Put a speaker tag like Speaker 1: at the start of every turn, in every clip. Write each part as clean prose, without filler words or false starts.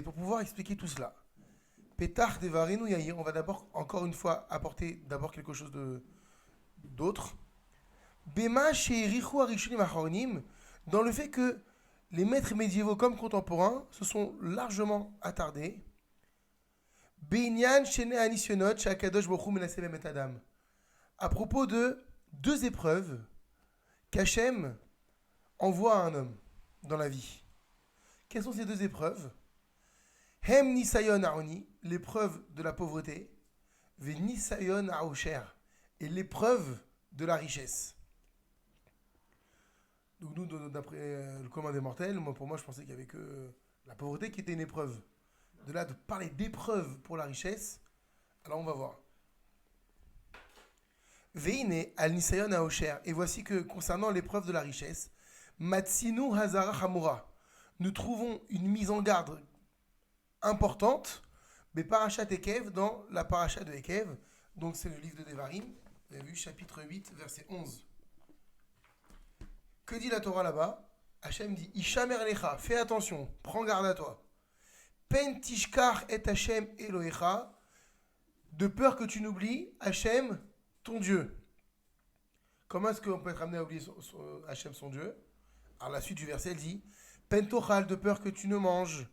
Speaker 1: Pour pouvoir expliquer tout cela. Pétard Devarenu Yair, on va d'abord, encore une fois, apporter d'abord quelque chose d'autre. Bema Sheirichu Arishonim Achronim, dans le fait que les maîtres médiévaux comme contemporains se sont largement attardés. Beinyan Shene Anisionot Shakadosh Baruch Hu Menaseh Bemet Adam. À propos de deux épreuves qu'Hachem envoie à un homme dans la vie. Quelles sont ces deux épreuves? Hem Nisayon Aoni, l'épreuve de la pauvreté, Ve Nisayon Aosher, et l'épreuve de la richesse. Donc nous, d'après le commun des mortels, pour moi je pensais qu'il n'y avait que la pauvreté qui était une épreuve. De là de parler d'épreuve pour la richesse, alors on va voir. Veine al Nisayon Aosher, et voici que concernant l'épreuve de la richesse, Matsinu Hazara Hamura, nous trouvons une mise en garde importante, mais Parashat Ekev, dans la Parashat de Ekev, donc c'est le livre de Devarim, vous avez vu, chapitre 8, verset 11. Que dit la Torah là-bas? Hachem dit, Ishamer Lecha, fais attention, prends garde à toi. Pen Tishkar et Hachem Elohecha, de peur que tu n'oublies Hachem, ton Dieu. Comment est-ce qu'on peut être amené à oublier Hachem, son Dieu? Alors la suite du verset, elle dit, Pen Tochal, de peur que tu ne manges,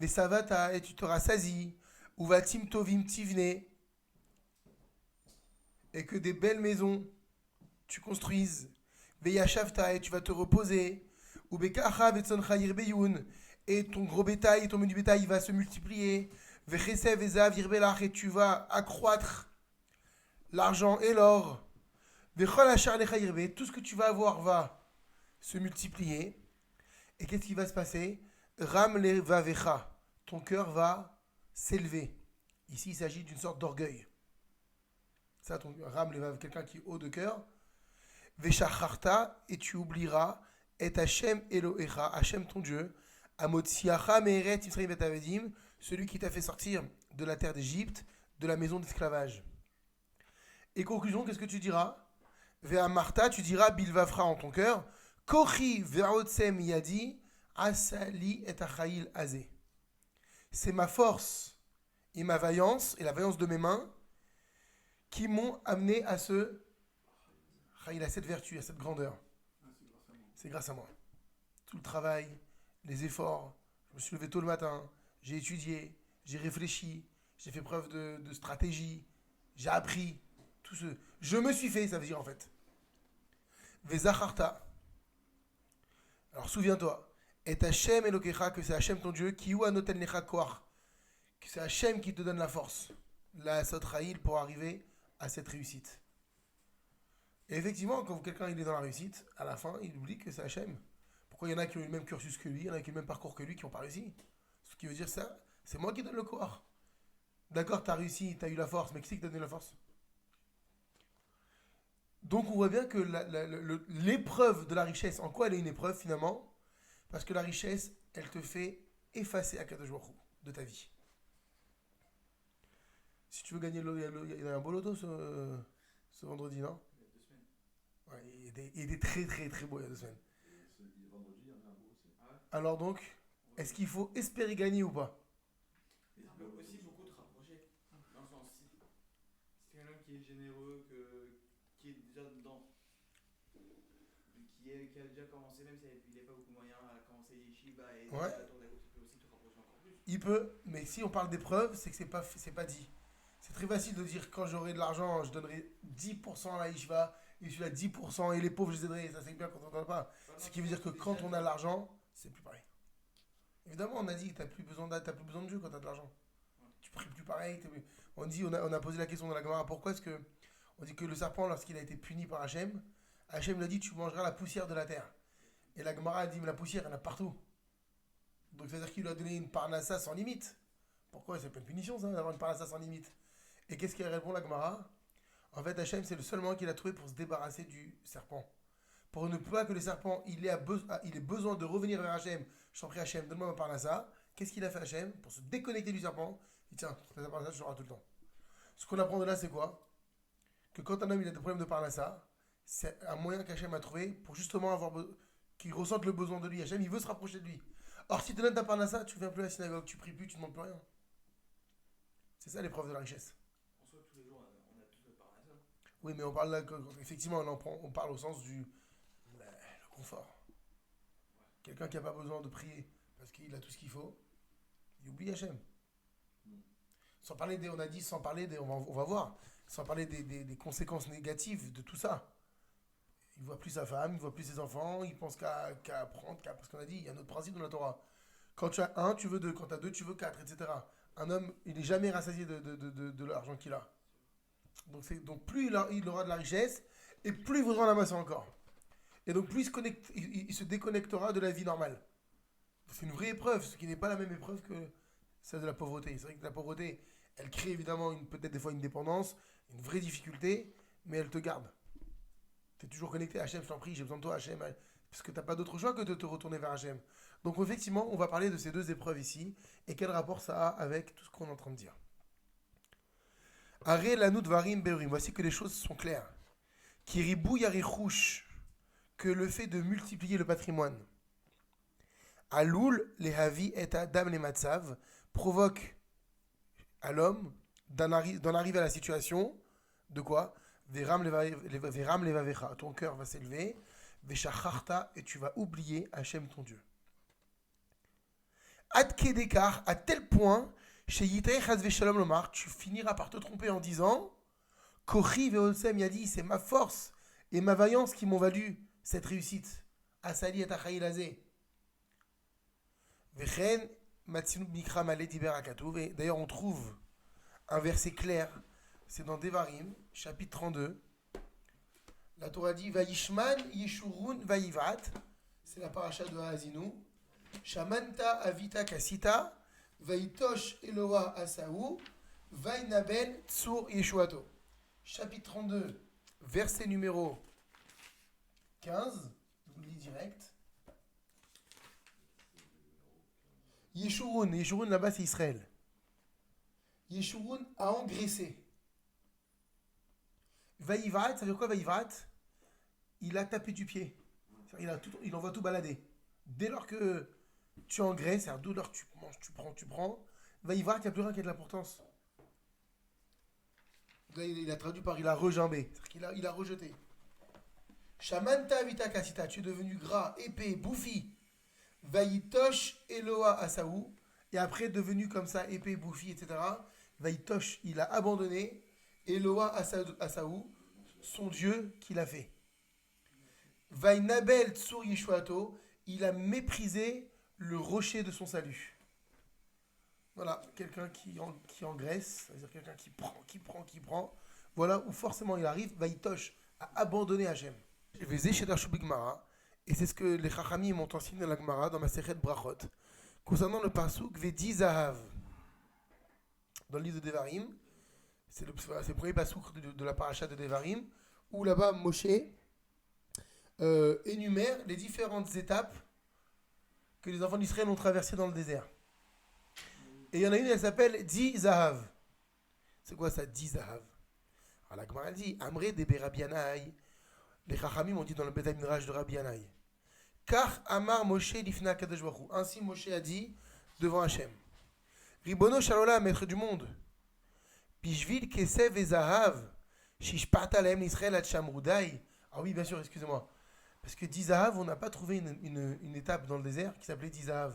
Speaker 1: Vesavata, et tu te rassasies, ou Vatim Tovim Tivne, et que des belles maisons tu construises, Veyashavta, et tu vas te reposer, ou Bekacha Vetsoncha Yirbeyun, et ton gros bétail, ton menu bétail va se multiplier, Vechesev Ezav Yirbelach, et tu vas accroître l'argent et l'or, Vechol Hachar Lecha Yirbe, tout ce que tu vas avoir va se multiplier, et qu'est-ce qui va se passer? Ram Levavecha, ton cœur va s'élever. Ici, il s'agit d'une sorte d'orgueil. Ça, ton Ram Levav, quelqu'un qui est haut de cœur. Veshacharta, et tu oublieras, et Hachem Elohecha, Hachem ton Dieu, Amotsiacha Meret Israël Betavedim, celui qui t'a fait sortir de la terre d'Égypte, de la maison d'esclavage. Et conclusion, qu'est-ce que tu diras? Ve'amarta, tu diras Bilvafra en ton cœur, Kochi Ve'otsem Yadi, Asali et Achaïl Azé. C'est ma force et ma vaillance, et la vaillance de mes mains, qui m'ont amené à à cette vertu, à cette grandeur. C'est grâce à moi. Tout le travail, les efforts, je me suis levé tôt le matin, j'ai étudié, j'ai réfléchi, j'ai fait preuve de stratégie, j'ai appris, tout ce... Je me suis fait, ça veut dire en fait. Vezacharta. Alors souviens-toi, et Hachem Elokecha, que c'est Hachem ton Dieu, qui ou anoten lecha koach, que c'est Hachem qui te donne la force, la sotraïl, pour arriver à cette réussite. Et effectivement, quand quelqu'un il est dans la réussite, à la fin, il oublie que c'est Hachem. Pourquoi il y en a qui ont eu le même cursus que lui, il y en a qui ont eu le même parcours que lui, qui n'ont pas réussi? Ce qui veut dire ça, c'est moi qui donne le koach. D'accord, tu as réussi, tu as eu la force, mais qui c'est qui t'a donné la force? Donc on voit bien que l'épreuve de la richesse, en quoi elle est une épreuve finalement? Parce que la richesse, elle te fait effacer Akadosh Baruch Hu de ta vie. Si tu veux gagner, il y a un beau loto ce vendredi, non? Ouais, il était très très très beau il y a 2 semaines. Alors donc, est-ce qu'il faut espérer gagner ou pas?
Speaker 2: Il peut aussi beaucoup te rapprocher. Dans le sens, si c'est quelqu'un qui est généreux, qui est déjà dedans, qui a déjà commencé, même s'il n'a pas beaucoup de moyens, à commencer Yeshiva et
Speaker 1: Ouais.
Speaker 2: à tour il peut aussi te rapprocher encore plus.
Speaker 1: Il peut, mais si on parle d'épreuve, c'est que c'est pas dit. C'est très facile de dire quand j'aurai de l'argent, je donnerai 10% à la Yeshiva, et je suis à 10%, et les pauvres, je les aiderai. Ça, c'est bien quand on n'en a pas. Ce qui veut dire que quand on a l'argent, c'est plus pareil. Évidemment, on a dit que t'as plus besoin de Dieu quand t'as de l'argent. Tu pries plus pareil. On a posé la question dans la Gemara, pourquoi est-ce que on dit que le serpent, lorsqu'il a été puni par Hachem, Hachem lui a dit tu mangeras la poussière de la terre. Et la Gemara a dit mais la poussière, il y en a partout. Donc ça veut dire qu'il lui a donné une parnassa sans limite. Pourquoi? C'est pas une punition ça, d'avoir une parnassa sans limite. Et qu'est-ce qu'il répond la Gemara? En fait, Hachem, c'est le seul moyen qu'il a trouvé pour se débarrasser du serpent. Pour ne pas que le serpent il ait besoin de revenir vers Hachem. Je t'en prie Hachem, donne-moi ma parnassa. Qu'est-ce qu'il a fait Hachem? Pour se déconnecter du serpent, il dit tiens, ta parnassa, tu l'auras tout le temps. Ce qu'on apprend de là, c'est quoi? Que quand un homme il a des problèmes de parnassa, c'est un moyen qu'Hachem a trouvé pour justement qu'il ressente le besoin de lui. Hachem, il veut se rapprocher de lui. Or, si tu donnes ta parnassa, tu ne viens plus à la synagogue, tu pries plus, tu ne demandes plus rien. C'est ça l'épreuve de la richesse.
Speaker 2: En soi, tous les jours, on a tous le parasol.
Speaker 1: Oui, mais on parle là, effectivement, on parle au sens du le confort. Quelqu'un qui n'a pas besoin de prier parce qu'il a tout ce qu'il faut, il oublie Hachem. Sans parler des, on a dit, sans parler des, on va voir, sans parler des conséquences négatives de tout ça. Il voit plus sa femme, il voit plus ses enfants, il pense qu'à apprendre, parce qu'on a dit, il y a un autre principe dans la Torah. Quand tu as un, tu veux deux, quand tu as deux, tu veux quatre, etc. Un homme, il n'est jamais rassasié de l'argent qu'il a. Donc plus il aura de la richesse, et plus il voudra en amasser encore. Et donc plus il se déconnectera de la vie normale. C'est une vraie épreuve, ce qui n'est pas la même épreuve que celle de la pauvreté. C'est vrai que la pauvreté, elle crée évidemment peut-être des fois une dépendance, une vraie difficulté, mais elle te garde. Tu es toujours connecté à Hachem, je t'en prie, j'ai besoin de toi Hachem, parce que tu n'as pas d'autre choix que de te retourner vers Hachem. Donc effectivement, on va parler de ces deux épreuves ici, et quel rapport ça a avec tout ce qu'on est en train de dire. Are lanout varim beurim, voici que les choses sont claires. Kiribou yarichouch, que le fait de multiplier le patrimoine, Aloul les havi et adam les matzav, provoque à l'homme d'en arriver à la situation de quoi Veram levavecha, ton cœur va s'élever, Veshacharta, et tu vas oublier Hachem ton Dieu. Ad kedekar, à tel point, chez Yitei Chazve Shalom Lomar, tu finiras par te tromper en disant Kochi ve'olsem yadi, c'est ma force et ma vaillance qui m'ont valu cette réussite. Asali et Achaïlazé. Vechen Matsinu Mikra Malé Tiber Akatouv. Et d'ailleurs, on trouve un verset clair, c'est dans Devarim, chapitre 32. La Torah dit Vaishman Yeshurun Vayivat, c'est la paracha de Haazinu. Shamanta Avita Kasita, Vaitosh Eloa Asaou, Vainaben Tsur Yeshuato. Chapitre 32, verset numéro 15, je vous le lis direct. Yeshurun là-bas c'est Israël. Yeshurun a engraissé. Vaïvat, ça veut dire quoi Vaïvat? Il a tapé du pied. Il envoie tout balader. Dès lors que tu engraisses, c'est-à-dire dès lors que tu manges, tu prends, Vaïvat, il n'y a plus rien qui a de l'importance. Là, il a traduit par il a regimbé, c'est-à-dire qu'il a rejeté. Shamanta Avita Kasita, tu es devenu gras, épais, bouffi. Vaïtosh Eloa Asaou, et après devenu comme ça, épais, bouffi, etc. Vaïtosh, il a abandonné Eloa Asaou, son Dieu qu'il a fait. Vainabel Tsur Yeshuato, il a méprisé le rocher de son salut. Voilà, quelqu'un qui engraisse, c'est-à-dire quelqu'un qui prend. Voilà où forcément il arrive, Vaïtosh, à abandonner Hachem. Et c'est ce que les Chachamim m'ont enseigné dans la Gemara, dans ma Sechet Brachot, concernant le pasuk Vedi Zahav. Dans le livre de Devarim, c'est le premier pasuk de la paracha de Devarim, où là-bas Moshe énumère les différentes étapes que les enfants d'Israël ont traversées dans le désert. Et il y en a une, elle s'appelle Di Zahav. C'est quoi ça, Di Zahav? Alors la Gemara dit Amre de Rabbi Yanaï. Les Chachamim ont dit dans le Beth Midrash de Rabbi Yanaï. Car Amar Moshe Lifna Kadosh Baruch Hu. Ainsi Moshe a dit devant Hachem. Ribono Shalola, maître du monde. Bishvil Kesev et Zahav. Shishpata Lahem Israël Ad Shamrudai. Ah oui, bien sûr, excusez-moi. Parce que Di Zahav, on n'a pas trouvé une étape dans le désert qui s'appelait Di Zahav.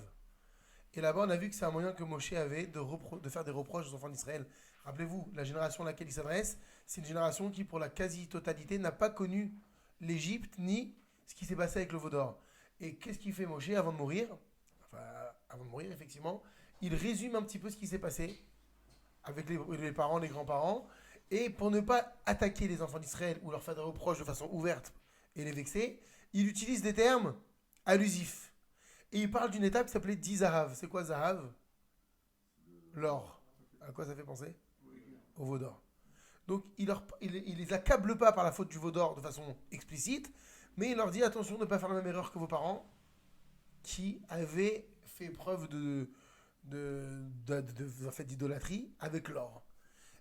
Speaker 1: Et là-bas, on a vu que c'est un moyen que Moshe avait de faire des reproches aux enfants d'Israël. Rappelez-vous, la génération à laquelle il s'adresse, c'est une génération qui, pour la quasi-totalité, n'a pas connu l'Égypte ni ce qui s'est passé avec le veau d'or. Et qu'est-ce qu'il fait Moshe avant de mourir? Enfin, avant de mourir, effectivement, il résume un petit peu ce qui s'est passé avec les parents, les grands-parents. Et pour ne pas attaquer les enfants d'Israël ou leur faire des reproches de façon ouverte et les vexer, il utilise des termes allusifs. Et il parle d'une étape qui s'appelait Di Zahav. C'est quoi Zahav? L'or. À quoi ça fait penser? Au veau d'or. Donc il les accable pas par la faute du veau d'or de façon explicite, mais il leur dit attention de ne pas faire la même erreur que vos parents qui avaient fait preuve en fait, d'idolâtrie avec l'or.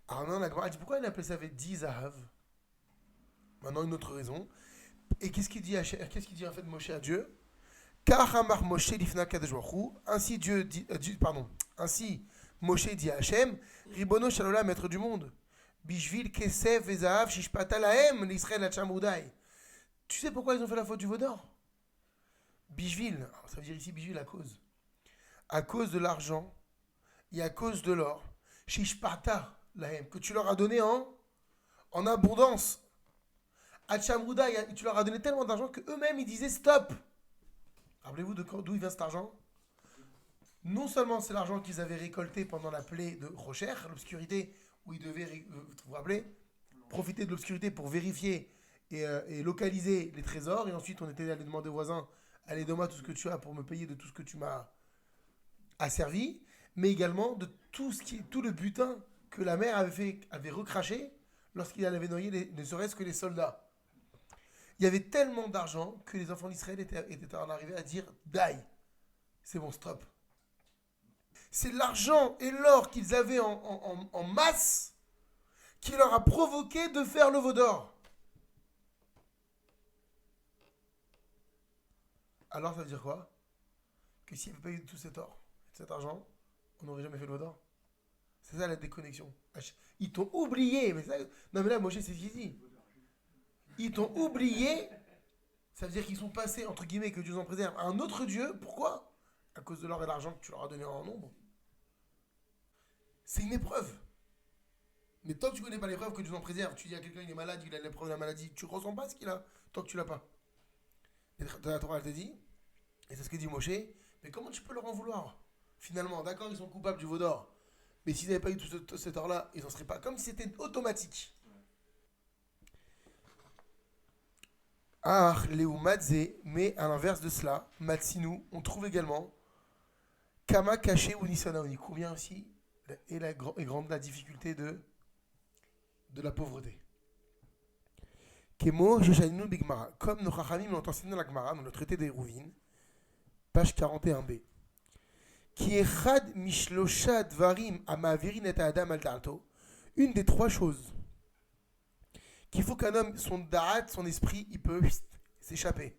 Speaker 1: Alors maintenant la Gemara dit pourquoi il appelait ça avec Di Zahav? Maintenant une autre raison. Et qu'est-ce qu'il dit en fait Moshe à Dieu? Ka'amar Moshe lifna Kadosh Baruch Hu. Ainsi ainsi Moshe dit à Hachem, Ribono Shalola, maître du monde, Bishvil Kesef Vezahav Shishpata Lahem l'Israël Hachamudai. Tu sais pourquoi ils ont fait la faute du veau d'or? Bishvil, ça veut dire ici Bishvil à cause. À cause de l'argent et à cause de l'or, Shishpata Lahem, que tu leur as donné en abondance. Hachamudai, tu leur as donné tellement d'argent qu'eux-mêmes ils disaient stop. Rappelez-vous d'où il vient cet argent? Non seulement c'est l'argent qu'ils avaient récolté pendant la plaie de Rocher, l'obscurité, où ils devaient, vous vous rappelez, profiter de l'obscurité pour vérifier et localiser les trésors, et ensuite on était allé demander aux voisins, allez donne-moi tout ce que tu as pour me payer de tout ce que tu m'as asservi, mais également de tout le butin que la mère avait recraché lorsqu'il avait noyé ne serait-ce que les soldats. Il y avait tellement d'argent que les enfants d'Israël étaient en arrivés à dire « Daï, c'est bon, stop ». C'est l'argent et l'or qu'ils avaient en masse qui leur a provoqué de faire le veau d'or. Alors ça veut dire quoi? Que s'il n'y avait pas eu tout cet or, cet argent, on n'aurait jamais fait le veau d'or. C'est ça la déconnexion. Ils t'ont oublié. Non mais là, Moshe, c'est ce qu'il dit. Ils t'ont oublié. Ça veut dire qu'ils sont passés, entre guillemets, que Dieu en préserve, à un autre Dieu. Pourquoi? À cause de l'or et de l'argent que tu leur as donné en nombre. C'est une épreuve. Mais tant que tu ne connais pas l'épreuve, que Dieu en préserve, tu dis à quelqu'un il est malade, il a l'épreuve de la maladie, tu ne ressens pas ce qu'il a, tant que tu ne l'as pas. Et la Torah, elle te dit, et c'est ce que dit Moshe, mais comment tu peux leur en vouloir? Finalement, d'accord, ils sont coupables du veau d'or, mais s'ils n'avaient pas eu tout cet or-là, ils n'en seraient pas, comme si c'était automatique. Ah, Léou Madze, mais à l'inverse de cela, Matsinu, on trouve également Kama caché ou Nisanaoni. Combien aussi est grande la difficulté de la pauvreté. Kemo, Joshainu Bigmara. Comme nos Chachamim l'ont enseigné dans la Gemara, dans le traité des Rouvines, page 41b. Qui est Chad Mishlosha Dvarim Amavirin et Adam al Darto. Une des trois choses qu'il faut qu'un homme, son da'at, son esprit, il peut s'échapper.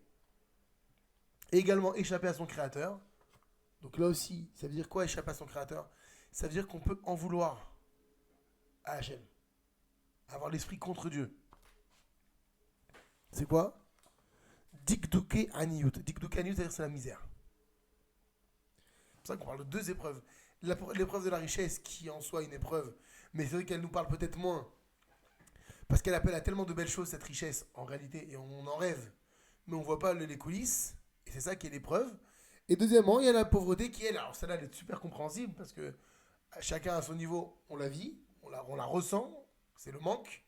Speaker 1: Et également échapper à son créateur. Donc là aussi, ça veut dire quoi échapper à son créateur? Ça veut dire qu'on peut en vouloir à Hachem. Avoir l'esprit contre Dieu. C'est quoi? Dikdouke aniyut. Dikdouke aniyut, c'est-à-dire c'est la misère. C'est pour ça qu'on parle de deux épreuves. L'épreuve de la richesse, qui en soi est une épreuve, mais c'est vrai qu'elle nous parle peut-être moins. Parce qu'elle appelle à tellement de belles choses, cette richesse, en réalité, et on en rêve. Mais on ne voit pas les coulisses, et c'est ça qui est l'épreuve. Et deuxièmement, il y a la pauvreté qui est là. Alors celle-là, elle est super compréhensible, parce que chacun à son niveau, on la vit, on la ressent, c'est le manque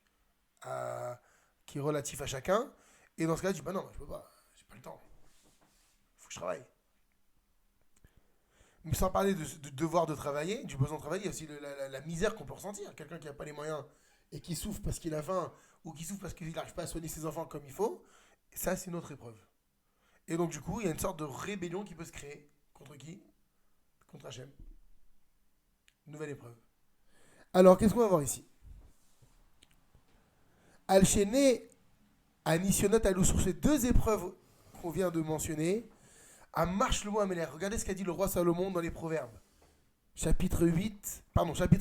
Speaker 1: qui est relatif à chacun. Et dans ce cas-là, tu dis, bah non, je peux pas, j'ai pas le temps. Il faut que je travaille. Mais sans parler de devoir de travailler, du besoin de travailler, il y a aussi la misère qu'on peut ressentir. Quelqu'un qui n'a pas les moyens et qui souffre parce qu'il a faim, ou qui souffre parce qu'il n'arrive pas à soigner ses enfants comme il faut, ça, c'est une autre épreuve. Et donc, du coup, il y a une sorte de rébellion qui peut se créer. Contre qui? Contre Hachem. Nouvelle épreuve. Alors, qu'est-ce qu'on va voir ici? Al-Shene, Anisionot Alou, sur ces deux épreuves qu'on vient de mentionner, à marche le mot Améler. Regardez ce qu'a dit le roi Salomon dans les Proverbes. Chapitre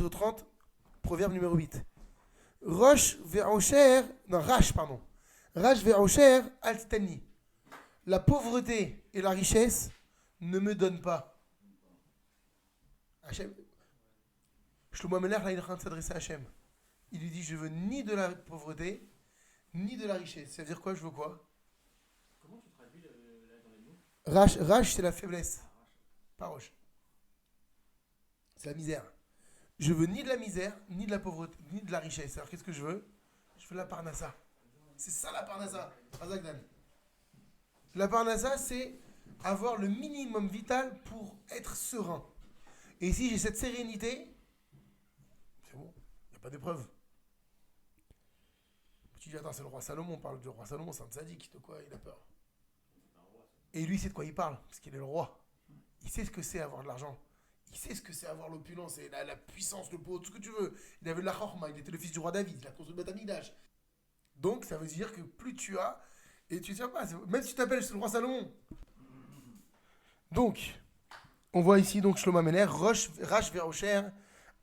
Speaker 1: 30, Proverbe numéro 8. Rash ve'osher al-tani. La pauvreté et la richesse ne me donnent pas. Hachem. Shlomo Améler, là, il est en train de s'adresser à Hachem. Il lui dit, je veux ni de la pauvreté, ni de la richesse. Ça veut dire quoi? Je veux quoi?
Speaker 2: Comment tu traduis là dans les mots?
Speaker 1: Rash, c'est la faiblesse. Pas roche. C'est la misère. Je veux ni de la misère, ni de la pauvreté, ni de la richesse. Alors qu'est-ce que je veux? Je veux la parnassa. C'est ça la parnassa. La parnassa, c'est avoir le minimum vital pour être serein. Et si j'ai cette sérénité, c'est bon, il n'y a pas d'épreuve. Tu dis, attends, c'est le roi Salomon, on parle du roi Salomon, c'est un tzaddik, de quoi il a peur? Et lui, il sait de quoi il parle, parce qu'il est le roi. Il sait ce que c'est avoir de l'argent. Il sait ce que c'est avoir l'opulence et la puissance, le pouvoir, tout ce que tu veux. Il avait de la chorma, il était le fils du roi David, il a construit le Beth Amikdash. Donc, ça veut dire que plus tu as, et tu ne sais pas, même si tu t'appelles le roi Salomon, Donc, on voit ici donc Shlomo Ameler, Rash Verosher,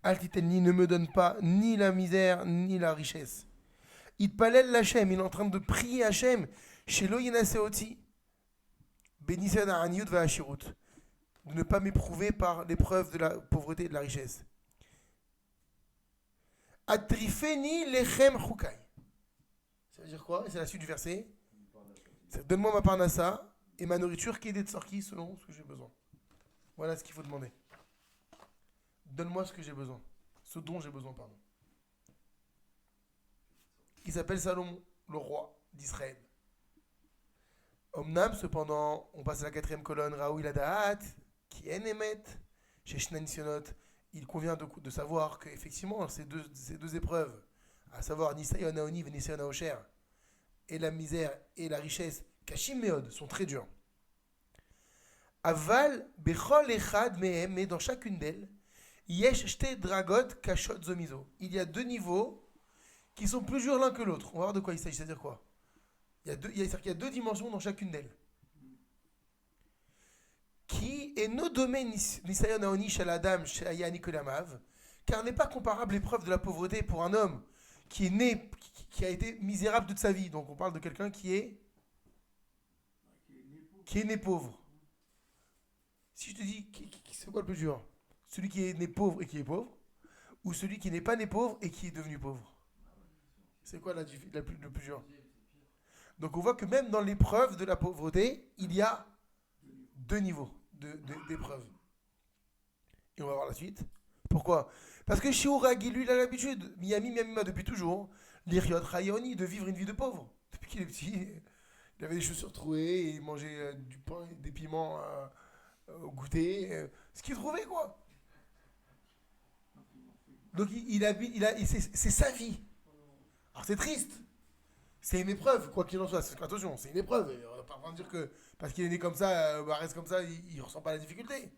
Speaker 1: Altitelni ne me donne pas ni la misère ni la richesse. Itpalel l'Hachem, il est en train de prier Hachem, chez Loyenaseoti, bénissez la Aniut va Hashirut, de ne pas m'éprouver par l'épreuve de la pauvreté et de la richesse. Atrifeni lechem chukai. Ça veut dire quoi? C'est la suite du verset. Donne-moi ma parnassa et ma nourriture qui est des tzorki selon ce que j'ai besoin. Voilà ce qu'il faut demander. Donne-moi ce que j'ai besoin. Ce dont j'ai besoin, pardon. Il s'appelle Salomon, le roi d'Israël. Omnam, cependant, on passe à la 4e colonne, Raoui Ladaat, qui est Nemet, chez Shnan Sionot, il convient de savoir qu'effectivement, ces deux épreuves, à savoir Nisayon Naoni et Nisayon Naosher, et la misère et la richesse, Kashim Meod, sont très durs. Aval, Bechol Echad Mehem, mais dans chacune d'elles, Yesh Shte Dragot Kashot Zomizo. Il y a 2 niveaux qui sont plus durs l'un que l'autre. On va voir de quoi il s'agit, c'est-à-dire quoi? Il y a 2 dimensions dans chacune d'elles. Qui est no domaine Nisayon Naoni Shel Adam Shaya Nikolamav, car n'est pas comparable l'épreuve de la pauvreté pour un homme qui est né, qui a été misérable toute sa vie. Donc on parle de quelqu'un qui est né pauvre. Si je te dis, c'est quoi le plus dur? Celui qui est né pauvre et qui est pauvre, ou celui qui n'est pas né pauvre et qui est devenu pauvre? C'est quoi le plus dur? Donc on voit que même dans l'épreuve de la pauvreté, il y a 2 niveaux d'épreuve. Et on va voir la suite. Pourquoi? Parce que Shiuragi, lui, il a l'habitude, Miyamima depuis toujours, l'Iriot Rayoni, de vivre une vie de pauvre. Depuis qu'il est petit, il avait des chaussures trouées, il mangeait du pain et des piments au goûter, ce qu'il trouvait, quoi. Donc c'est sa vie. Alors c'est triste. C'est une épreuve, quoi qu'il en soit. Attention, c'est une épreuve. On va pas dire que parce qu'il est né comme ça, reste comme ça, il ne ressent pas la difficulté.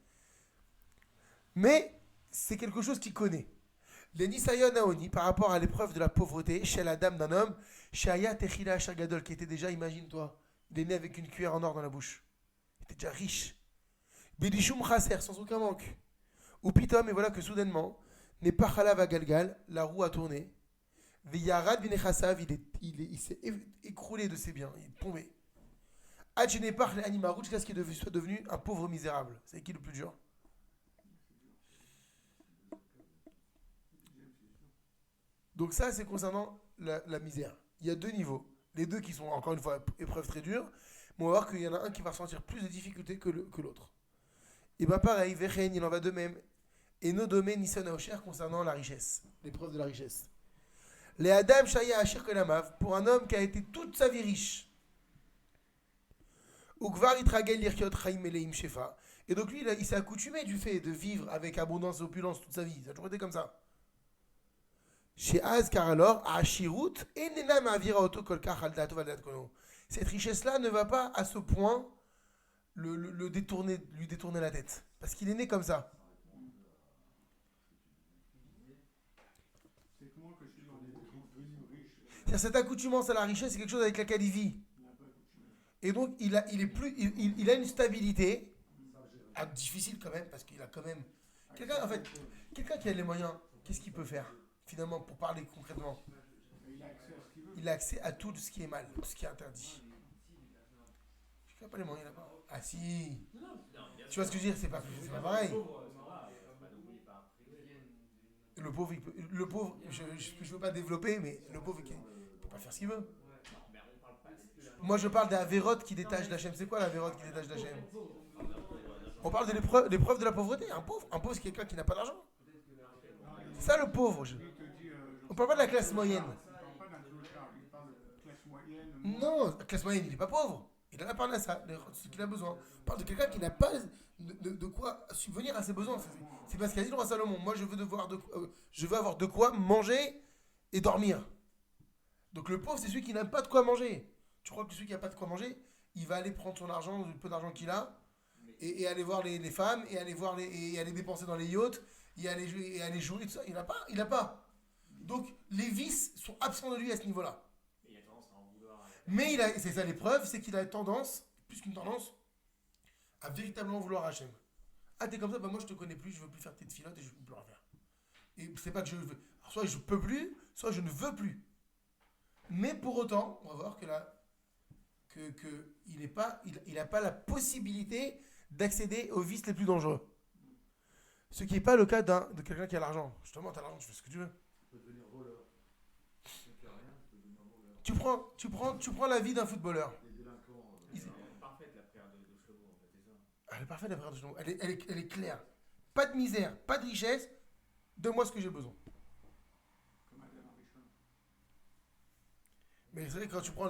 Speaker 1: Mais c'est quelque chose qu'il connaît. Les Nisayon Naoni, par rapport à l'épreuve de la pauvreté, chez la dame d'un homme, Shaya Techila Shagadol, qui était déjà, imagine-toi, il est né avec une cuillère en or dans la bouche. Il était déjà riche. Bedishum Chaser, sans aucun manque. Ou Pitom, et voilà que soudainement, n'est pas Chalav Galgal, la roue a tourné. Viyarad Binechassav, il s'est écroulé de ses biens, il est tombé. Adjenepar l'animarouch, jusqu'à ce qu'il soit devenu un pauvre misérable. C'est qui le plus dur? Donc ça, c'est concernant la misère. Il y a 2 niveaux. Les 2 qui sont, encore une fois, épreuves très dures. Mais on va voir qu'il y en a un qui va ressentir plus de difficultés que l'autre. Et bien pareil, Vechen, il en va de même. Et nos domaines Nissan Aosher concernant la richesse. L'épreuve de la richesse. Les Adam Shaya Ashir Kolamav, pour un homme qui a été toute sa vie riche. Ukvar Itragel Lirkiot Chaim Eleim Shefa. Et donc lui, il s'est accoutumé du fait de vivre avec abondance et opulence toute sa vie. Ça a toujours été comme ça. Chez Az, car alors, à Ashirut, et Nena Mavira Oto Kolkar Haldato Valdat Kono. Cette richesse-là ne va pas à ce point lui détourner la tête. Parce qu'il est né comme ça. C'est-à-dire, cette accoutumance à la richesse, c'est quelque chose avec laquelle il vit. Et donc, il a une stabilité, difficile quand même, parce qu'il a quand même... Quelqu'un qui a les moyens, qu'est-ce qu'il peut faire, finalement, pour parler concrètement? Il a accès à tout ce qui est mal, tout ce qui est interdit. Il n'a pas les moyens, il n'a pas... Ah si. Tu vois ce que je veux dire? C'est pas pareil. Le pauvre, je ne veux pas développer, mais le pauvre, il ne peut pas faire ce qu'il veut. Moi, je parle d'un vérote qui détache d'Hachem. C'est quoi la vérote qui détache d'Hachem? On parle de l'épreuve de la pauvreté. Un pauvre, c'est quelqu'un qui n'a pas d'argent. C'est ça le pauvre. On ne parle pas de la classe moyenne. Non, la classe moyenne, il n'est pas pauvre. Il en a pas ça, ce qu'il a besoin. On parle de quelqu'un qui n'a pas de quoi subvenir à ses besoins. C'est parce qu'il a dit le roi Salomon, moi je veux avoir de quoi manger et dormir. Donc le pauvre, c'est celui qui n'a pas de quoi manger. Tu crois que celui qui n'a pas de quoi manger, il va aller prendre son argent, le peu d'argent qu'il a, et aller voir les femmes, et aller dépenser dans les yachts, et aller jouer, tout ça. Il n'a pas. Donc les vices sont absents de lui à ce niveau-là. Mais c'est ça l'épreuve, c'est qu'il a tendance, plus qu'une tendance, à véritablement vouloir Hachem. Ah, t'es comme ça, bah moi je te connais plus, je veux plus faire tes tfilotes et je veux plus en faire. Et c'est pas que je veux. Alors, soit je peux plus, soit je ne veux plus. Mais pour autant, on va voir que là, il n'a pas la possibilité d'accéder aux vices les plus dangereux. Ce qui n'est pas le cas de quelqu'un qui a l'argent. Justement, tu as l'argent, tu fais ce que tu veux.
Speaker 3: Tu peux devenir voleur. Tu peux faire rien, tu peux devenir voleur.
Speaker 1: Tu prends la vie d'un footballeur.
Speaker 3: Les délinquants.
Speaker 2: Elle est parfaite la prière de Shlomo, en fait, c'est ça.
Speaker 1: Elle est parfaite la prière de Shlomo. Elle est claire. Pas de misère, pas de richesse. Donne-moi ce que j'ai besoin.
Speaker 2: Comme Adam Arishon.
Speaker 1: Mais c'est vrai que quand tu prends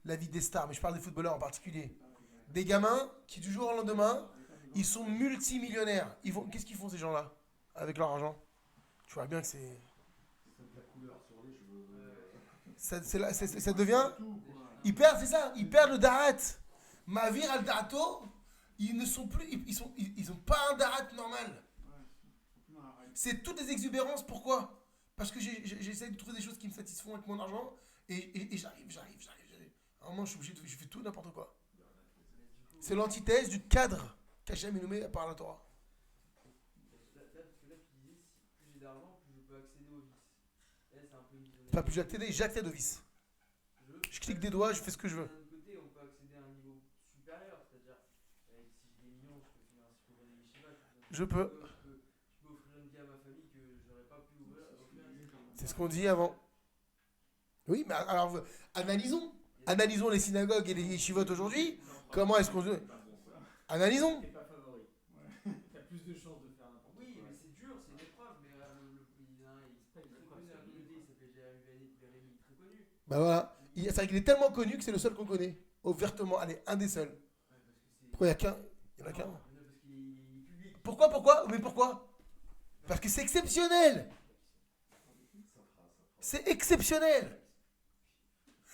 Speaker 1: la vie des stars, mais je parle des footballeurs en particulier, des gamins qui du jour au lendemain, ils sont multimillionnaires. Qu'est-ce qu'ils font ces gens-là avec leur argent? Tu vois bien que c'est...
Speaker 3: C'est de la couleur sur les cheveux.
Speaker 1: Ça devient... Ils perdent, c'est ça, ils perdent le darat. Mavir al darato, ils ne sont plus... Ils ont pas un darat normal. C'est toutes des exubérances, pourquoi? Parce que j'essaie de trouver des choses qui me satisfont avec mon argent et j'arrive. À un moment, je suis obligé je fais tout n'importe quoi. C'est l'antithèse du cadre qu'Hachem nous met par la Torah.
Speaker 4: Parce que là, tu disais, si plus j'ai d'argent, plus je peux accéder aux vices. Et là, c'est un peu une vision.
Speaker 1: Pas plus j'accède au vice. Je clique des doigts, je fais ce que je veux.
Speaker 4: D'un autre côté, on peut accéder à un niveau supérieur, c'est-à-dire, si j'ai des millions, je peux financer pour des yeshivas.
Speaker 1: Je peux.
Speaker 4: Je peux offrir une vie à ma famille que j'aurais pas pu offrir.
Speaker 1: C'est ce qu'on dit avant. Oui, mais alors, analysons les synagogues et les yeshivot aujourd'hui. Comment est-ce qu'on... Analysons.
Speaker 2: T'es pas favori. T'as plus de chances de faire n'importe quoi.
Speaker 4: Oui, mais c'est dur, c'est une épreuve. Mais il est très connu à la communauté, il s'appelle Jérémy Vérémy, très connu.
Speaker 1: Bah voilà. C'est vrai qu'il est tellement connu que c'est le seul qu'on connaît. Ouvertement, allez, un des seuls. Pourquoi il y en a qu'un? Il y en a qu'un.
Speaker 4: Non, parce qu'il est public.
Speaker 1: Pourquoi? Mais pourquoi? Parce que c'est exceptionnel. C'est exceptionnel.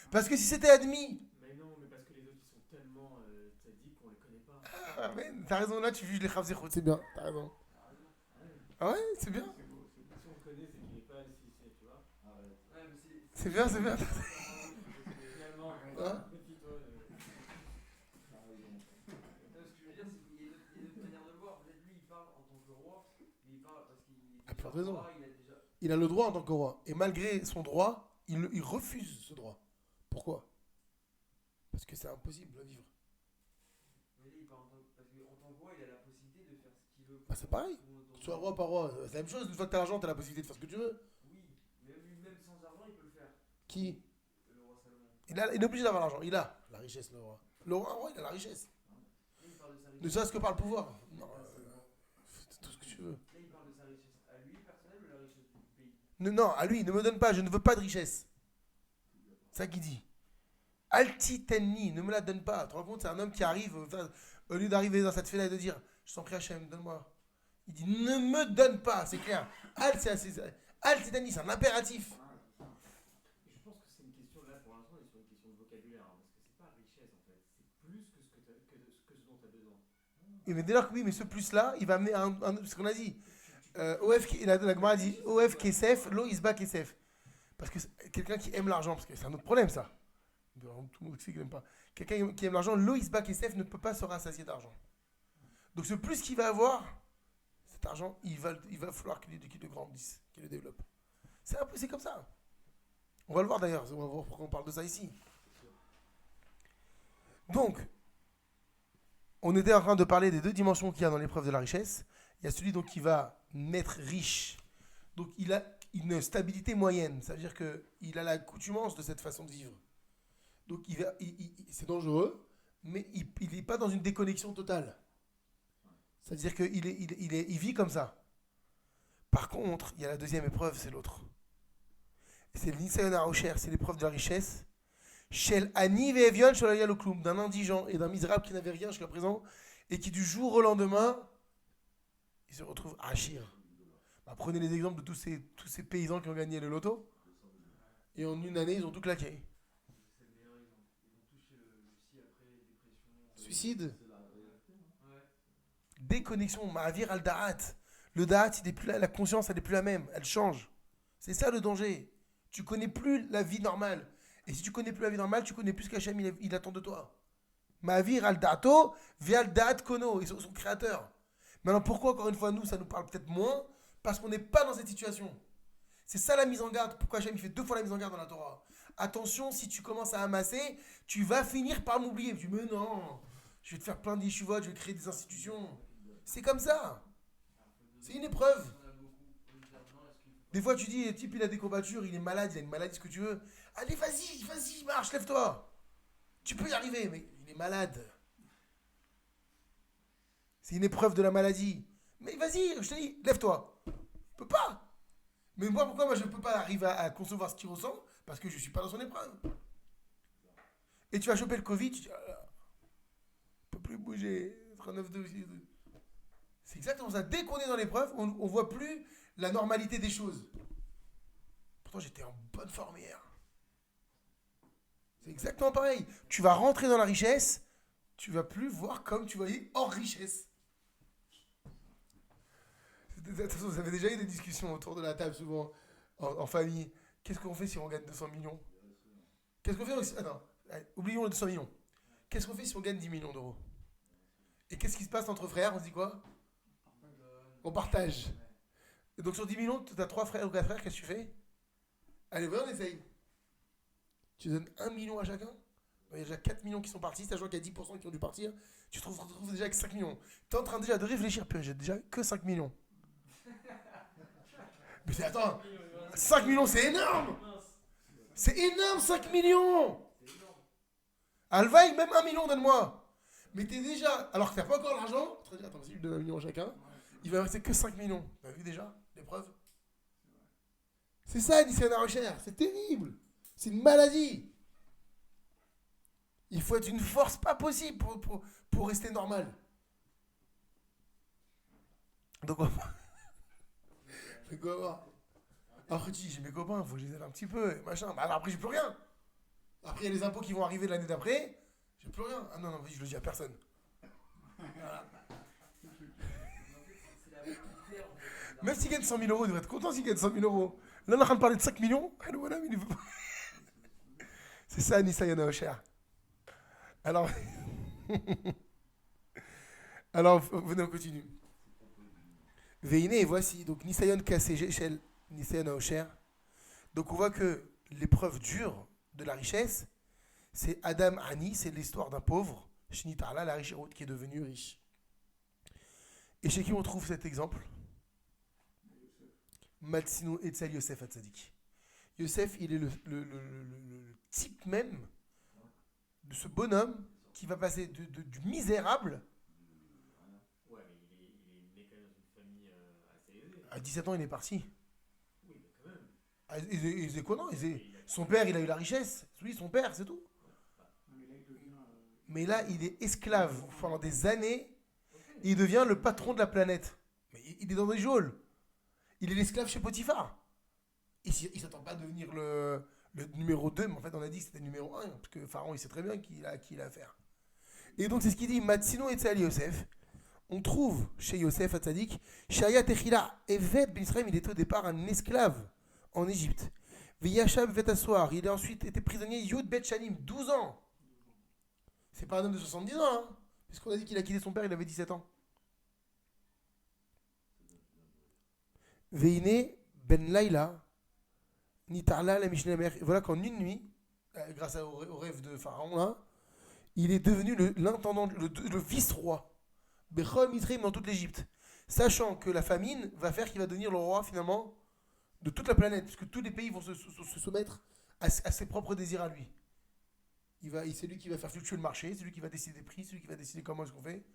Speaker 1: Parce que si c'était admis...
Speaker 2: Mais non, mais parce que les autres ils sont tellement sadiques qu'on les connaît pas.
Speaker 1: Ah, mais t'as raison, là tu juges les Khavzechot, c'est bien, t'as raison. Ah ouais, c'est bien.
Speaker 2: C'est beau. Si on le connaît, c'est qu'il est pas si tu vois.
Speaker 3: Arrête.
Speaker 4: Ouais, mais
Speaker 1: C'est bien.
Speaker 2: Finalement,
Speaker 1: Hein?
Speaker 2: petit-toi.
Speaker 3: T'as raison.
Speaker 4: non, ce que je veux dire, c'est qu'il y a d'autres manières de le voir. Peut-être lui, il parle en tant que roi, mais il parle parce qu'il est
Speaker 1: Ah,
Speaker 4: déjà
Speaker 1: pas raison.
Speaker 4: roi, il a déjà...
Speaker 1: Il a le droit en tant que roi. Et malgré son droit, il refuse ce droit. Pourquoi? Parce que c'est impossible à vivre.
Speaker 4: Mais là, il parle parce qu'en tant que roi, il a la possibilité de faire ce qu'il veut.
Speaker 1: Bah c'est pareil. Que tu sois roi, pas roi, c'est la même chose. Une fois que t'as l'argent, t'as la possibilité de faire ce que tu veux.
Speaker 4: Oui, mais même sans argent, il peut le faire.
Speaker 1: Qui?
Speaker 4: Le roi Salomon.
Speaker 1: Il est obligé d'avoir l'argent. Il a la richesse, le roi. Le roi, il a la richesse.
Speaker 4: Là, il parle de sa richesse.
Speaker 1: Ne serait-ce que par le pouvoir. Non, fais tout ce que tu veux.
Speaker 4: Là, il parle de sa richesse à lui, personnelle, ou la richesse du pays.
Speaker 1: Non, à lui, ne me donne pas, je ne veux pas de richesse. C'est ça qu'il dit. Altitenni, ne me la donne pas. Tu te rends compte, c'est un homme qui arrive, au lieu d'arriver dans cette fête et de dire, je t'en prie Hachem, donne-moi. Il dit, ne me donne pas, c'est clair. Altitenni, c'est un impératif.
Speaker 2: Je pense que c'est une question, là pour l'instant, on est sur une question de vocabulaire. Parce que c'est pas richesse en fait. C'est plus que ce dont tu as besoin.
Speaker 1: Et mais dès lors que oui, mais ce plus-là, il va amener ce qu'on a dit. La Gemara dit, OF Kesef, Lo Isba Kesef. Parce que quelqu'un qui aime l'argent, parce que c'est un autre problème ça. Tout le monde sait qu'il n'aime pas. Quelqu'un qui aime l'argent, Loïsbak Kesef ne peut pas se rassasier d'argent. Donc ce plus qu'il va avoir, cet argent, il va falloir qu'il le grandisse, qu'il le développe. C'est comme ça. On va le voir d'ailleurs, on va voir pourquoi on parle de ça ici. Donc, on était en train de parler des deux dimensions qu'il y a dans l'épreuve de la richesse. Il y a celui donc qui va naître riche. Donc il a une stabilité moyenne, ça veut dire qu'il a l'accoutumance de cette façon de vivre. Donc c'est dangereux, mais il n'est pas dans une déconnexion totale. C'est-à-dire qu'il vit comme ça. Par contre, il y a la deuxième épreuve, c'est l'autre. C'est l'Insayon HaOsher, c'est l'épreuve de la richesse. Shel Ani ve'evion shel hayah lo klum, d'un indigent et d'un misérable qui n'avait rien jusqu'à présent, et qui du jour au lendemain, il se retrouve Achir. Bah, prenez les exemples de tous ces paysans qui ont gagné le loto, et en une année, ils ont tout claqué.
Speaker 4: C'est le meilleur exemple. Ils vont toucher le psy après, dépression.
Speaker 1: Suicide.
Speaker 3: C'est la réalité. Hein.
Speaker 4: Ouais.
Speaker 1: Déconnexion, Ma'avir al-Da'at. Le Da'at, la conscience, elle n'est plus la même, elle change. C'est ça le danger. Tu connais plus la vie normale. Et si tu connais plus la vie normale, tu connais plus ce qu'Hachem il attend de toi. Ma'avir al dato via al da'at kono. Ils sont son créateur. Maintenant, pourquoi, encore une fois, nous, ça nous parle peut-être moins? Parce qu'on n'est pas dans cette situation. C'est ça la mise en garde. Pourquoi Hachem il fait 2 fois la mise en garde dans la Torah? Attention, si tu commences à amasser, tu vas finir par m'oublier. Tu dis, mais non, je vais te faire plein d'yeshuvot, je vais créer des institutions. C'est comme ça. C'est une épreuve. Des fois, tu dis, le type, il a des courbatures, il est malade, il a une maladie, ce que tu veux. Allez, vas-y, marche, lève-toi. Tu peux y arriver, mais il est malade. C'est une épreuve de la maladie. Mais vas-y, je te dis, lève-toi. Je peux pas. Mais pourquoi je ne peux pas arriver à concevoir ce qu'il ressent? Parce que je ne suis pas dans son épreuve. Et tu vas choper le Covid, tu dis, ah là, je ne peux plus bouger. 39 degrés. C'est exactement ça. Dès qu'on est dans l'épreuve, on ne voit plus la normalité des choses. Pourtant, j'étais en bonne forme hier. C'est exactement pareil. Tu vas rentrer dans la richesse, tu vas plus voir comme tu voyais hors richesse. Attention, vous avez déjà eu des discussions autour de la table, souvent, en famille. Qu'est-ce qu'on fait si on gagne 200 millions? Qu'est-ce qu'on fait aussi? Attends, allez, oublions les 200 millions. Qu'est-ce qu'on fait si on gagne 10 millions d'euros? Et qu'est-ce qui se passe entre frères? On se dit quoi? On partage. Et donc sur 10 millions, tu as 3 frères ou 4 frères, qu'est-ce que tu fais? Allez, on essaye. Tu donnes 1 million à chacun. Il y a déjà 4 millions qui sont partis, sachant qu'il y a 10% qui ont dû partir. Tu te retrouves déjà avec 5 millions. Tu es en train déjà de réfléchir, puis j'ai déjà que 5 millions. Mais attends, 5 millions c'est énorme! C'est énorme, 5 millions! Alvaï, même 1 million, donne-moi! Mais t'es déjà. Alors que t'as pas encore l'argent, tu te dis, attends, si je donne 1 million à chacun, il va rester que 5 millions. T'as vu déjà l'épreuve? C'est ça, Nissan Rocher, c'est terrible! C'est une maladie! Il faut être une force pas possible pour rester normal. Donc on va. Mais comment? Après tu dis, j'ai mes copains, il faut que je les aide un petit peu, machin. Bah, alors après j'ai plus rien. Après il y a les impôts qui vont arriver l'année d'après, j'ai plus rien. Ah non, vas-y, je le dis à personne. Voilà. Même s'il gagne 100 000 euros, il devrait être content s'il gagne 100 000 euros. Là on est en train de parler de 5 millions. Voilà, mais il veut pas. C'est ça, Nissa Yana Alors, alors, venez, on continue. Veine, voici, donc Nisayon Kassé Shel Nisayon Aosher. Donc on voit que l'épreuve dure de la richesse, c'est Adam Ani, c'est l'histoire d'un pauvre, Shnitarla, la riche qui est devenu riche. Et chez qui on trouve cet exemple? Matsinu Etzel Yosef Hatzadik. Yosef, il est le type même de ce bonhomme qui va passer du misérable.
Speaker 3: Ouais, mais il est né quand même dans une famille assez aisée.
Speaker 1: À 17 ans, il est parti.
Speaker 3: Oui, mais quand même.
Speaker 1: Ah, il faisait quoi, non? Son père, il a eu la richesse. Oui, son père, c'est tout. Mais là, il est esclave pendant des années. Et il devient le patron de la planète. Mais il est dans des geôles. Il est l'esclave chez Potiphar. Il ne s'attend pas à devenir le numéro 2, mais en fait, on a dit que c'était le numéro 1. Parce que Pharaon, il sait très bien à qui il a affaire. Et donc, c'est ce qu'il dit. Matsino Etzal Yosef. On trouve chez Yosef Hatzadik, Shaya Techila, Evet Ben Israël, il était au départ un esclave en Égypte. Veyachab Vetassoir, il a ensuite été prisonnier Yud Bet Shanim, 12 ans. C'est pas un homme de 70 ans, hein, puisqu'on a dit qu'il a quitté son père, il avait 17 ans. Veine Ben Laila, Nitarla la Mishnah Mer. Voilà qu'en une nuit, grâce au rêve de Pharaon, là, il est devenu l'intendant, le vice-roi. Bechol Mitzrayim dans toute l'Égypte. Sachant que la famine va faire qu'il va devenir le roi finalement de toute la planète, puisque tous les pays vont se soumettre à ses propres désirs à lui. C'est lui qui va faire fluctuer le marché, c'est lui qui va décider des prix, c'est lui qui va décider comment est-ce qu'on fait.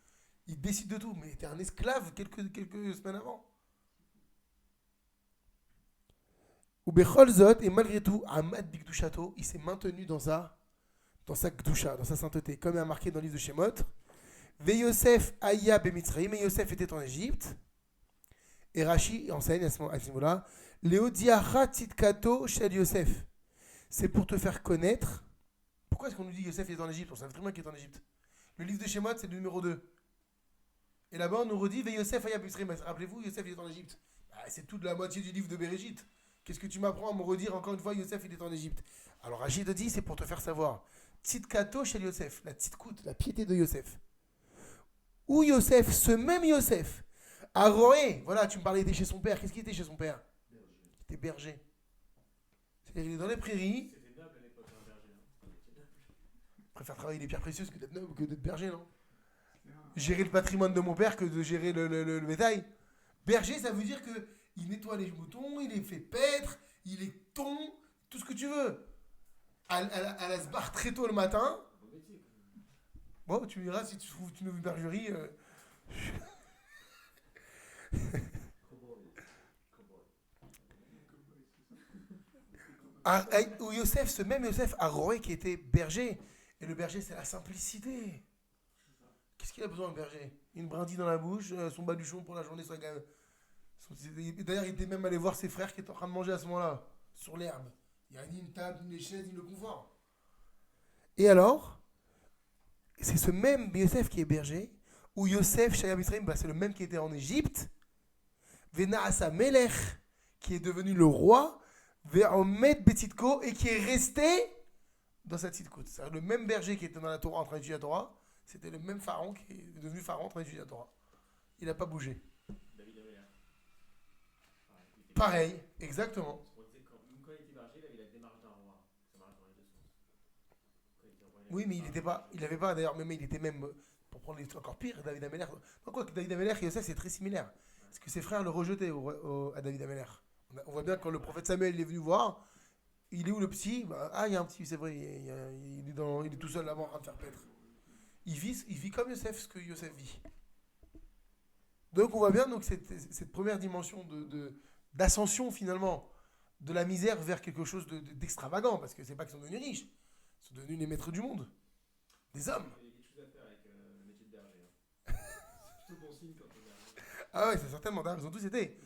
Speaker 1: Il décide de tout, mais il était un esclave quelques semaines avant. Ou Bechol Zot, et malgré tout, Ahmad Bigdushato, il s'est maintenu dans sa Gdusha, dans sa sainteté, comme il a marqué dans le livre de Shemot. Ve Yosef Aya Bemitzraïm, et Yosef était en Égypte. Et Rashi enseigne à ce moment-là, Léodiacha Tzidkato Shel Yosef. C'est pour te faire connaître. Pourquoi est-ce qu'on nous dit Yosef est en Égypte? On savait très bien qu'il est en Égypte. Le livre de Shemot, c'est le numéro 2. Et là-bas, on nous redit Ve Yosef Aya Bemitzraïm. Rappelez-vous, Yosef il est en Égypte. C'est toute la moitié du livre de Bereshit. Qu'est-ce que tu m'apprends à me redire encore une fois Yosef il est en Égypte? Alors Rashi te dit, c'est pour te faire savoir. Tzidkato chez Yosef, la tzidkout, la piété de Yosef. Où Yosef, ce même Yosef, a roé, voilà, tu me parlais, il était chez son père. Qu'est-ce qu'il était chez son père? Il était berger. C'est-à-dire, il est dans les prairies.
Speaker 3: C'était noble à l'époque, un berger.
Speaker 1: Je préfère travailler les pierres précieuses que d'être noble que d'être berger, non? Gérer le patrimoine de mon père que de gérer le bétail. Berger, ça veut dire que il nettoie les moutons, il les fait paître, il les tond, tout ce que tu veux. Elle se barre très tôt le matin.
Speaker 3: Beau métier, quand même.
Speaker 1: Bon, tu me diras si tu trouves une nouvelle bergerie. Où Yosef, ce même Yosef, a roé qui était berger. Et le berger, c'est la simplicité. Qu'est-ce qu'il a besoin, le berger? Une brindille dans la bouche, son baluchon pour la journée. D'ailleurs, il était même allé voir ses frères qui étaient en train de manger à ce moment-là, sur l'herbe. Il n'y a ni une table, ni une chaise, ni le confort. Et alors, c'est ce même Yosef qui est berger, où Yosef, Shayab Israël, c'est le même qui était en Égypte, Venaasa Melech, qui est devenu le roi, Ve'omed Betitko, et qui est resté dans sa tzidkout. C'est le même berger qui était dans la Torah en train d'étudier la Torah, c'était le même pharaon qui est devenu pharaon en train d'étudier la Torah. Il n'a pas bougé.
Speaker 3: David Ameller.
Speaker 1: Pareil, exactement.
Speaker 3: On disait quand il était berger, il avait la démarche d'un roi. Ça marche dans les deux sens. Quand il était roi,
Speaker 1: Oui, mais il n'avait pas d'ailleurs, mais il était même, pour prendre les trucs encore pire, David Ameller. Quoi que David Ameller et Yosef, c'est très similaire. Parce que ses frères le rejetaient à David Ameller. On voit bien quand le prophète Samuel est venu voir, il est où le petit? Il y a un petit, c'est vrai, il est tout seul là-bas en train de faire paître. Il vit comme Yosef, ce que Yosef vit. Donc on voit bien donc, cette première dimension d'ascension finalement, de la misère vers quelque chose d'extravagant, parce que c'est pas qu'ils sont devenus riches, ils sont devenus les maîtres du monde, des hommes.
Speaker 3: Il y a quelque chose à faire avec le métier de berger. C'est plutôt bon signe quand on est berger.
Speaker 1: Ah ouais, c'est certainement, ils ont tous été.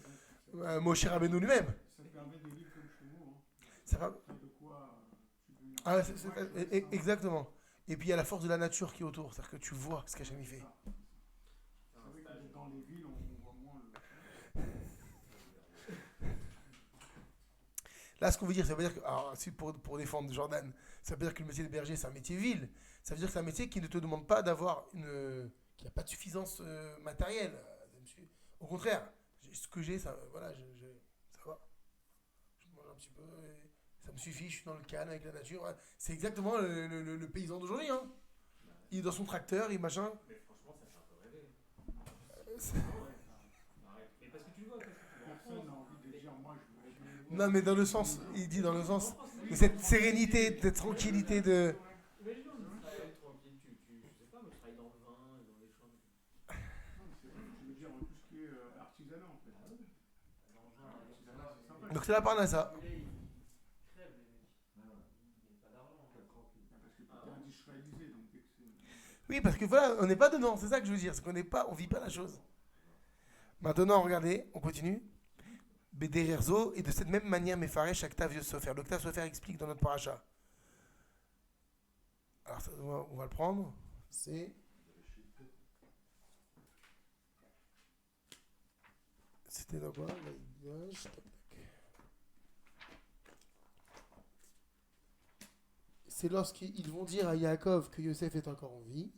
Speaker 1: Moshe Rabbeinu lui-même.
Speaker 5: Ça permet de vivre comme chez nous.
Speaker 1: Ça va.
Speaker 5: De quoi tu veux une
Speaker 1: Ah,
Speaker 5: ouais,
Speaker 1: exactement. Et puis il y a la force de la nature qui est autour, c'est-à-dire que tu vois ce qu'Hachem y fait.
Speaker 5: C'est vrai que dans les villes, on voit moins le.
Speaker 1: Là, ce qu'on veut dire, ça veut dire que, alors, pour défendre Jordan, ça veut dire que le métier de berger, c'est un métier vil. Ça veut dire que c'est un métier qui ne te demande pas d'avoir qui n'a pas de suffisance matérielle. Au contraire, ce que j'ai, ça, voilà, ça va. Je mange un petit peu, et ça me suffit, je suis dans le calme avec la nature. Voilà. C'est exactement le paysan d'aujourd'hui. Hein. Il est dans son tracteur, il machin.
Speaker 3: Mais franchement, ça fait un peu rêver.
Speaker 1: C'est-
Speaker 3: Arrête. Mais parce que tu le vois,
Speaker 5: Personne n'a envie de dire, moi, je veux.
Speaker 1: Non, mais dans le sens, il dit dans le sens de cette sérénité, cette tranquillité de.
Speaker 3: Imagine, on travaille tranquille, je sais pas, moi je travaille dans le vin, dans les champs.
Speaker 5: Non, c'est vrai, je veux dire tout ce qui est artisanat en fait. L'artisanat, c'est sympa.
Speaker 1: Donc c'est la parnassa.
Speaker 4: Ils crèvent, les mecs. Ils n'ont pas d'argent.
Speaker 5: Parce que tout est industrialisé, donc dès que c'est.
Speaker 1: Oui, parce que voilà, on n'est pas dedans, c'est ça que je veux dire, c'est qu'on n'est pas, on vit pas la chose. Maintenant, regardez, on continue. Bedererzo, et de cette même manière, Mefaresh Aktav Yosofer. Le Ktav Sofer explique dans notre paracha. Alors, ça, on va le prendre. C'était dans quoi? C'est lorsqu'ils vont dire à Yaakov que Yosef est encore en vie.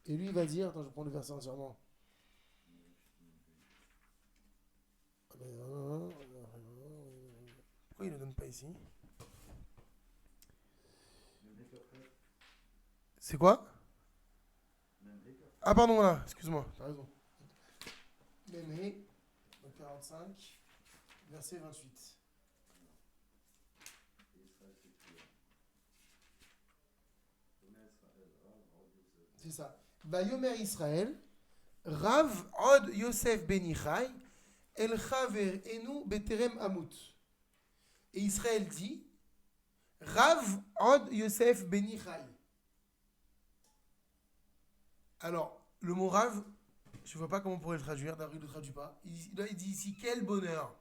Speaker 1: Et lui, il va dire, attends, je prends le verset entièrement. Pourquoi il ne le donne pas ici? C'est quoi? Ah pardon, voilà, excuse-moi, t'as raison. Mémé, 45, verset 28. C'est ça. Vayomer Israël, Rav Od Yosef Ben Ichai, El Chaver Enu Beterem Amut. Et Israël dit, Rav Od Yosef Ben Ichai. Alors, le mot Rav, je ne vois pas comment on pourrait le traduire, d'ailleurs il ne le traduit pas. Il dit ici, quel bonheur.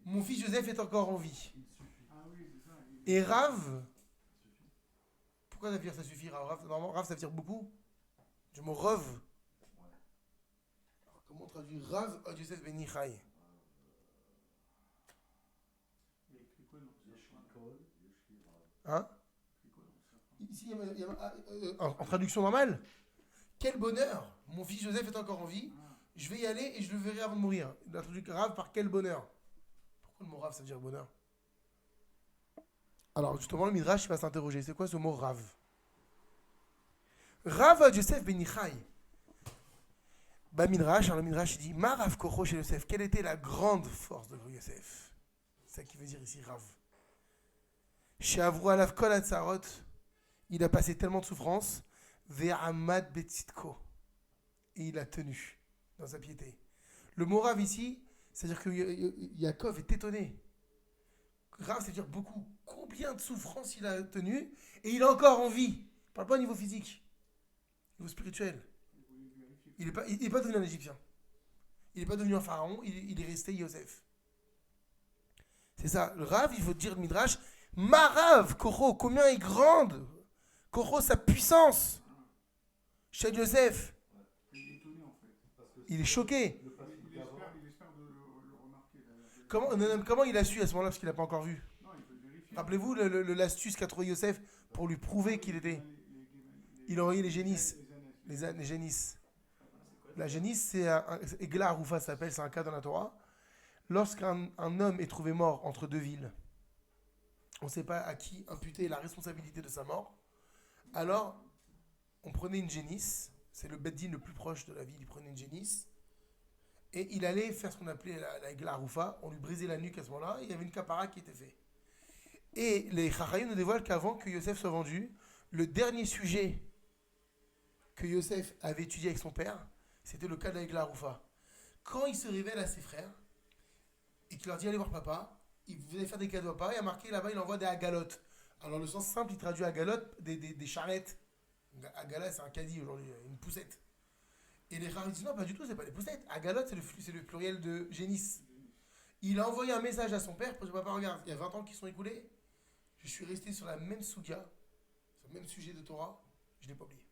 Speaker 1: Mon fils Joseph est encore en vie.
Speaker 5: Ah oui, c'est ça.
Speaker 1: Et Rav, pourquoi ça veut dire ça suffit Rav, normalement, Rav ça veut dire beaucoup. Du mot Rav. Alors, comment on traduit Rav Od Yosef Ben Ichai?
Speaker 5: Il y a écrit
Speaker 1: Hein? Ici, en traduction normale, quel bonheur! Mon fils Joseph est encore en vie. Je vais y aller et je le verrai avant de mourir. Il a traduit Rav par quel bonheur? Pourquoi le mot Rav ça veut dire bonheur? Alors justement, le Midrash il va s'interroger. C'est quoi ce mot Rav? Rav Yosef ben Ichai. Midrash, alors le Midrash il dit Ma Rav Kocho chez Yosef. Quelle était la grande force de Yosef? C'est ça qui veut dire ici Rav. Chez Avru Alav Kol Hatzarot, il a passé tellement de souffrances. Ve'amad betzitko. Et il a tenu dans sa piété. Le mot Rav ici, c'est-à-dire que Yaakov est étonné. Rav, c'est-à-dire beaucoup. Combien de souffrances il a tenu et il est encore en vie. Je parle pas au niveau physique, au niveau spirituel. Il n'est pas devenu un Égyptien. Il n'est pas devenu un pharaon, il est resté Yosef. C'est ça. Le Rav, il faut dire le Midrash, Marav, Koro, combien est grande Koro, sa puissance. Chez Yosef. Il est choqué.
Speaker 5: Il espère de le remarquer.
Speaker 1: Comment il a su à ce moment-là, parce qu'il n'a pas encore vu? Rappelez-vous l'astuce qu'a trouvé Yosef pour lui prouver qu'il était. Il a envoyé les génisses. Les génisses. La génisse, c'est Egla Arufa, ça s'appelle, c'est un cas dans la Torah. Lorsqu'un homme est trouvé mort entre deux villes, on ne sait pas à qui imputer la responsabilité de sa mort, alors on prenait une génisse, c'est le beddin le plus proche de la ville, il prenait une génisse, et il allait faire ce qu'on appelait la Egla Arufa, on lui brisait la nuque à ce moment-là, et il y avait une kapara qui était faite. Et les Chachayim nous dévoilent qu'avant que Yosef soit vendu, le dernier sujet que Yosef avait étudié avec son père, c'était le cas de l'Egla Arufa. Quand il se révèle à ses frères, et qu'il leur dit allez voir papa, il venait faire des cadeaux à papa, et il a marqué là-bas, il envoie des agalotes. Alors le sens simple, il traduit agalotes, des charrettes. Agala, c'est un caddie aujourd'hui, une poussette. Et les Chachayim disent non, pas du tout, c'est pas des poussettes. Agalote, c'est le pluriel de génisse. Il a envoyé un message à son père pour dire papa, regarde, il y a 20 ans qui sont écoulés, je suis resté sur la même soudia, sur le même sujet de Torah, je ne l'ai pas oublié.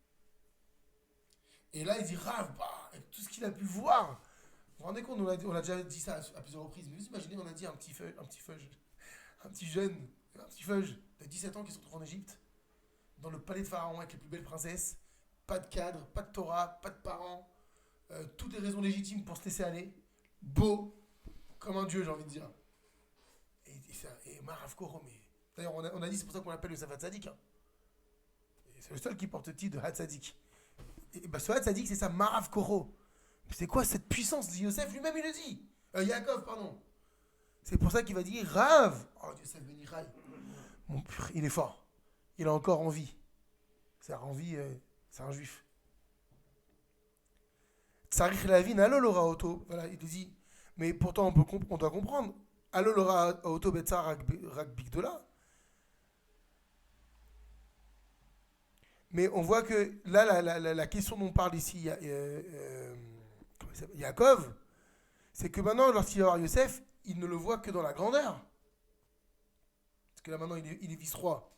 Speaker 1: Et là, il dit Rav, avec tout ce qu'il a pu voir. Vous vous rendez compte, on a déjà dit ça à plusieurs reprises, mais vous imaginez, on a dit un petit jeune de 17 ans qui se retrouve en Égypte, dans le palais de Pharaon avec les plus belles princesses, pas de cadre, pas de Torah, pas de parents, toutes les raisons légitimes pour se laisser aller, beau, comme un dieu, j'ai envie de dire. Et Marav Koro, mais. D'ailleurs, on a dit, c'est pour ça qu'on l'appelle le Safat Tzadik. Hein. C'est le seul qui porte le titre de Hatzadik. Et ce Hatzadik, c'est ça, Marav Koro. C'est quoi cette puissance de Yosef? Lui-même, il le dit. Yaakov, pardon. C'est pour ça qu'il va dire Rav. Oh, Yosef Ben Ichai. Il est fort. Il a encore envie. C'est-à-dire envie, c'est un juif. Tsarich Lavin, allo l'ora auto. Voilà, il dit. Mais pourtant, on doit comprendre. Allo l'ora auto betzar rak bigdola. Mais on voit que là, la question dont on parle ici, Yaakov, c'est que maintenant, lorsqu'il va voir Yosef, il ne le voit que dans la grandeur. Parce que là, maintenant, il est vice-roi.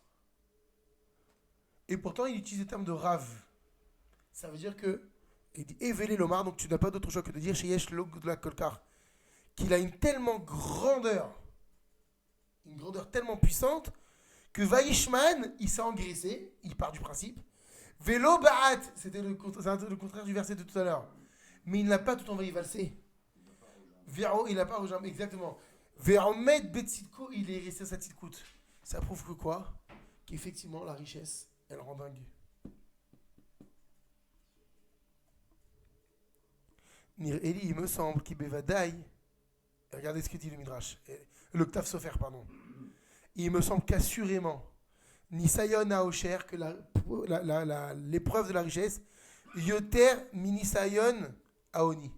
Speaker 1: Et pourtant, il utilise le terme de Rav. Ça veut dire que, il dit Évélé l'Omar, donc tu n'as pas d'autre choix que de dire chez Yesh la Kolkar, qu'il a une grandeur tellement puissante, que Vaishman, il s'est engraissé, il part du principe. Vélo Ba'at, c'était le contraire du verset de tout à l'heure. Mais il n'a pas tout envahi valsé. Véro, il n'a pas rejoint, exactement. Véromed Betsitko, il est resté à sa petite coûte. Ça prouve que quoi? Qu'effectivement, la richesse, elle rend dingue. Nir Eli, il me semble qu'il bevadaï. Regardez ce que dit le Midrash. L'octave Sofer, pardon. Il me semble qu'assurément, Nisayon Aosher, que l'épreuve de la richesse, Yoter Minisayon Aoni,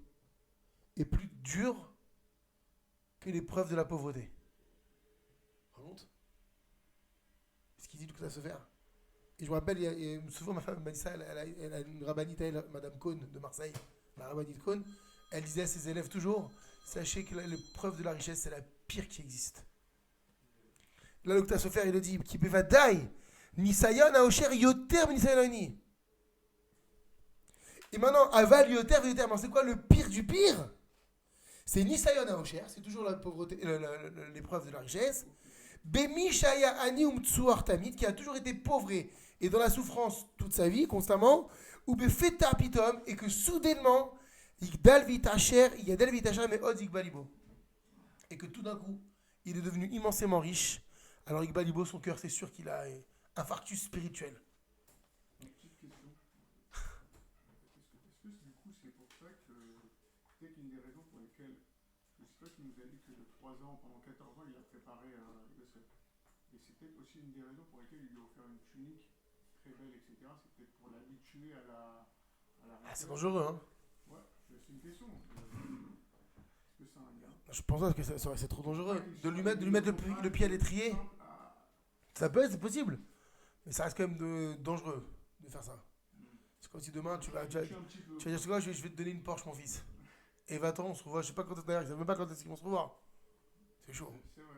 Speaker 1: est plus dure que l'épreuve de la pauvreté. Remonte. C'est ce qu'il dit le octave Sofer. Et je me rappelle, souvent ma femme m'a dit ça, elle a une rabbinite, Madame Cohn de Marseille, la rabbinite Cohn, elle disait à ses élèves toujours, sachez que l'épreuve de la richesse, c'est la pire qui existe. Là, l'octave Sofer, il le dit, qui va dai, Nisayon Aosher Yoter Nisayon Aoni. Et maintenant, Aval Yoter, c'est quoi le pire du pire? C'est Nisayon Aosher, c'est toujours la pauvreté, l'épreuve de la richesse, Bemi Shaya Ani Umtsuar Tamid, qui a toujours été pauvre et dans la souffrance toute sa vie, constamment, ou Befeta Pitom, et que soudainement, Yigdal Vitacher, Yigdal Vitacher, mais Od Yigbalibo. Et que tout d'un coup, il est devenu immensément riche. Alors Yigbalibo, son cœur, c'est sûr qu'il a un infarctus spirituel.
Speaker 5: Une petite question. Est-ce que du coup c'est pour ça que peut-être une des raisons pour lesquelles, je ne sais pas, tu nous as dit que de 3 ans, pendant 14 ans, il a préparé Yosef. Et c'est peut-être aussi une des raisons pour lesquelles il lui a offert une tunique très belle, etc. C'est peut-être pour l'habituer à la
Speaker 1: Ah, c'est dangereux, hein.
Speaker 5: Ouais, c'est une question. Est-ce que c'est un lien?
Speaker 1: Je pense pas que c'est trop dangereux. De lui mettre le pied à l'étrier, ça peut être, c'est possible. Mais ça reste quand même dangereux de faire ça. C'est comme si demain tu vas dire, c'est quoi, je vais te donner une Porsche, mon fils. Et va-t'en, on se revoit. Je sais pas quand d'ailleurs, ils savent même pas quand est-ce qu'ils vont se revoir. C'est chaud.
Speaker 5: C'est vrai.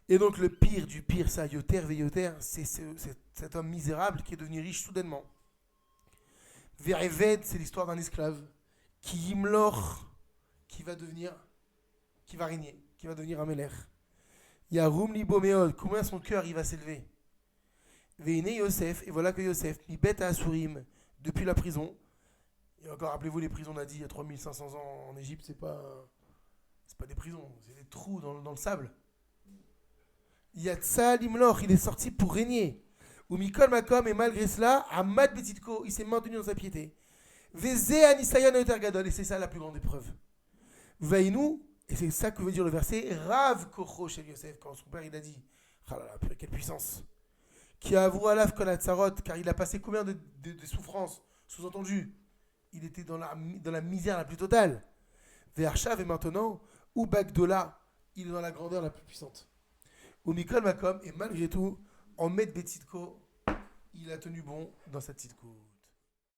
Speaker 1: Et donc le pire du pire, ça, Yoter Veyoter, c'est cet homme misérable qui est devenu riche soudainement. Vereved, c'est l'histoire d'un esclave qui Yimlor, qui va régner, qui va devenir un Meler. Yarum Libo Meod, combien son cœur il va s'élever. Veine Yosef, et voilà que Yosef, mi bête à Asurim, depuis la prison. Et encore, rappelez-vous, les prisons, on a dit, il y a 3500 ans en Égypte, c'est pas des prisons, c'est des trous dans le sable. Yatsa Limlor, il est sorti pour régner. Ou Mikol Makom, et malgré cela, Ahmad Betitko, il s'est maintenu dans sa piété. Veze Anisayan Gadol, et c'est ça la plus grande épreuve. Vainu, et c'est ça que veut dire le verset, Rav Kocho chez Yosef, quand son père il a dit, ah là là, purée, quelle puissance. Qui a avoué Alav Kolatsarot, car il a passé combien de souffrances, sous-entendu, il était dans la misère la plus totale. Ve'arshav, et maintenant, ou Bagdola, il est dans la grandeur la plus puissante. Ou Mikol Makom, et malgré tout, en Med Betitko, il a tenu bon dans sa petite cour.